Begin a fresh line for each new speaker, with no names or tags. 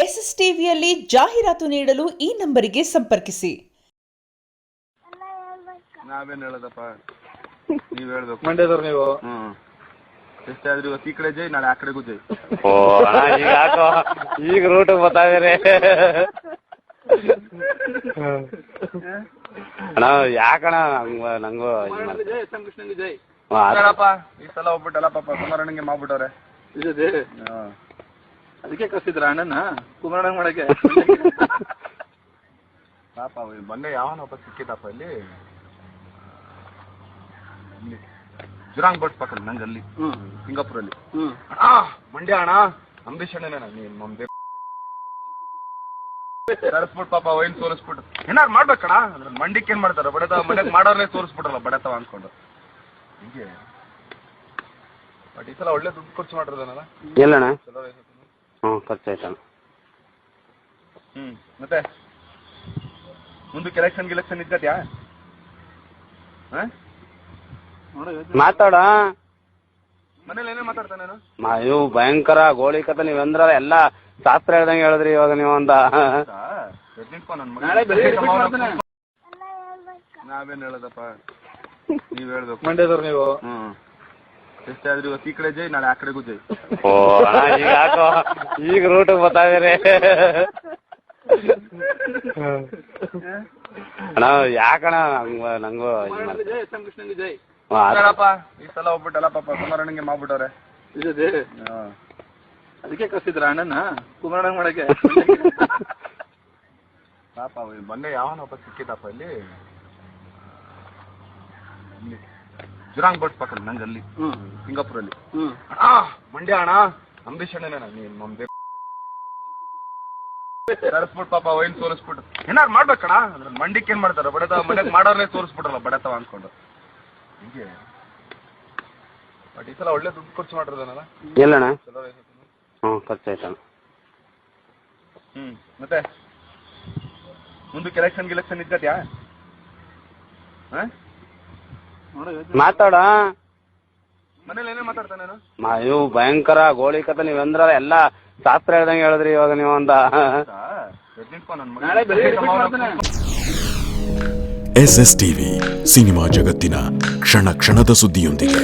S S ಟಿವಿಯಲ್ಲಿ ಜಾಹೀರಾತು ನೀಡಲು ಈ ನಂಬರಿಗೆ ಸಂಪರ್ಕಿಸಿ.
ನಾವೇನು ಹೇಳೋದಪ್ಪ, ನೀವು ಹೇಳ್ಬೇಕು.
ಮಂಡ್ಯದವ್ರು ನೀವು?
ಎಷ್ಟಾದ್ರೂ ಇವತ್ತು ಈ ಕಡೆ ಜೈ, ನಾಳೆ ಆ ಕಡೆಗೂ ಜೈ.
ಓ ಈಗ ರೂಟ್ ಗೊತ್ತಾದ್ರೆ ಅಣ್ಣ ಯಾಕಣ ನಂಗೂ
ಕೃಷ್ಣಂಗೆ ಜೈ ಈ ಸಲ ಹೋಗ್ಬಿಟ್ಟಲ್ಲ ಪಾಪ ಕುಮಾರಣ್ಣಂಗೆ ಮಾಡ್ಬಿಟ್ಟವ್ರೆ. ಅದಕ್ಕೆ ಕಸಿದ್ರ ಅಣ್ಣನ ಕುಮಾರಣ್ಣ ಮಾಡಕ್ಕೆ ಪಾಪ. ಮೊನ್ನೆ ಯಾವನಪ್ಪ ಸಿಕ್ಕಿತಪ್ಪ ಇಲ್ಲಿ ಜುರಾಂಗ್ ಬಟ್ ಪಕ್ಕ ನಂಗೆ ಅಲ್ಲಿ ಸಿಂಗಾಪುರಲ್ಲಿ. ಮಂಡ್ಯ ಅಣ್ಣ ಅಂಬರೀಷ್ ಅಣ್ಣನ ನಮ್ದೇ ತರಿಸ್ಬಿಟ್ಟು ಪಾಪ ವೈನ್ ತೋರಿಸ್ಬಿಟ್ಟು ಏನಾರು ಮಾಡ್ಬೇಕಣ್ಣ. ಅಂದ್ರೆ ಮಂಡಿಕ್ ಏನ್ ಮಾಡ್ತಾರ, ಬಡತ ಮಂಡ್ಯಕ್ ಮಾಡೋರ್ನೇ ತೋರಿಸ್ಬಿಟ್ರಲ್ಲ ಬಡತವ ಅನ್ಕೊಂಡು. ಹೀಗೆ ಬಟ್ ಈ ಸಲ ಒಳ್ಳೆ ದುಡ್ಡು ಖರ್ಚು ಮಾಡಿರೋದನಲ್ಲ.
ಎಲ್ಲಣ್ಣ? ಖರ್ಚಾಯ್ತಣ್ಣ.
ಮತ್ತೆ ಮುಂದಕ್ಕೆ ಎಲೆಕ್ಷನ್ ಇದ್ಕತ್ಯಾ?
ಮಾತಾಡ
ಮನೇಲಿ ಏನೇ ಮಾತಾಡ್ತಾನೆ ನಾನು.
ಇವು ಭಯಂಕರ ಗೋಳಿ ಕತೆ ನೀವಂದ್ರ ಎಲ್ಲ ಶಾಸ್ತ್ರ ಹೇಳ್ದಂಗೆ ಹೇಳಿದ್ರಿ ಇವಾಗ ನೀವು ಅಂತ.
ನಾವೇನ್ ಹೇಳೋದಪ್ಪ, ನೀವ್ ಹೇಳ್ಬೇಕು.
ಮಂಡ್ಯದವ್ರು ನೀವು?
ಎಷ್ಟಾದ್ರೂ ಇವತ್ತು ಈ ಕಡೆ ಜೈ, ನಾಳೆ ಆ ಕಡೆಗೂ ಜೈ.
ಓ ಈಗ ರೂಟ್ ಗೊತ್ತಾದ್ರೆ ಅಣ್ಣ ಯಾಕಣ ನಂಗೂ
ಕೃಷ್ಣಂಗೆ ಜೈ ಈ ಸಲ ಹೋಗ್ಬಿಟ್ಟಲ್ಲ ಪಾಪ ಕುಮಾರಣ್ಣಂಗೆ ಮಾಡ್ಬಿಟ್ಟವ್ರೆ. ಅದಕ್ಕೆ ಕಸಿದ್ರ ಅಣ್ಣನ ಕುಮಾರಣ್ಣ ಮಾಡಕ್ಕೆ ಪಾಪ. ಮೊನ್ನೆ ಯಾವನಪ್ಪ ಸಿಕ್ಕಿತಪ್ಪ ಇಲ್ಲಿ ಜುರಾಂಗ್ ಬಟ್ ಪಕ್ಕ ನಂಗೆ ಅಲ್ಲಿ ಸಿಂಗಾಪುರಲ್ಲಿ. ಮಂಡ್ಯ ಅಣ್ಣ ಅಂಬರೀಷ್ ಅಣ್ಣನ ನಮ್ದೇ ತರಿಸ್ಬಿಟ್ಟು ಪಾಪ ವೈನ್ ತೋರಿಸ್ಬಿಟ್ಟು ಏನಾರು ಮಾಡ್ಬೇಕಣ್ಣ. ಅಂದ್ರೆ ಮಂಡಿಕ್ ಏನ್ ಮಾಡ್ತಾರ, ಬಡತ ಮಂಡ್ಯಕ್ ಮಾಡೋರ್ನೇ ತೋರಿಸ್ಬಿಟ್ರಲ್ಲ ಬಡತವ ಅನ್ಕೊಂಡು. ಹೀಗೆ ಬಟ್ ಈ ಸಲ ಒಳ್ಳೆ ದುಡ್ಡು ಖರ್ಚು ಮಾಡಿರೋದನಲ್ಲ.
ಎಲ್ಲಣ್ಣ? ಖರ್ಚಾಯ್ತಣ್ಣ.
ಮತ್ತೆ ಮುಂದಕ್ಕೆ ಎಲೆಕ್ಷನ್ ಇದ್ಕತ್ಯಾ?
ಮಾತಾಡ
ಮನೇಲಿ ಏನೇ ಮಾತಾಡ್ತಾನೆ ನಾನು.
ಇವು ಭಯಂಕರ ಗೋಳಿ ಕತೆ ನೀವಂದ್ರ ಎಲ್ಲ ಶಾಸ್ತ್ರ ಹೇಳ್ದಂಗೆ ಹೇಳಿದ್ರಿ ಇವಾಗ ನೀವು ಅಂತ.
ಎಸ್ಎಸ್ ಟಿವಿ ಸಿನಿಮಾ ಜಗತ್ತಿನ ಕ್ಷಣ ಕ್ಷಣದ ಸುದ್ದಿಯೊಂದಿಗೆ.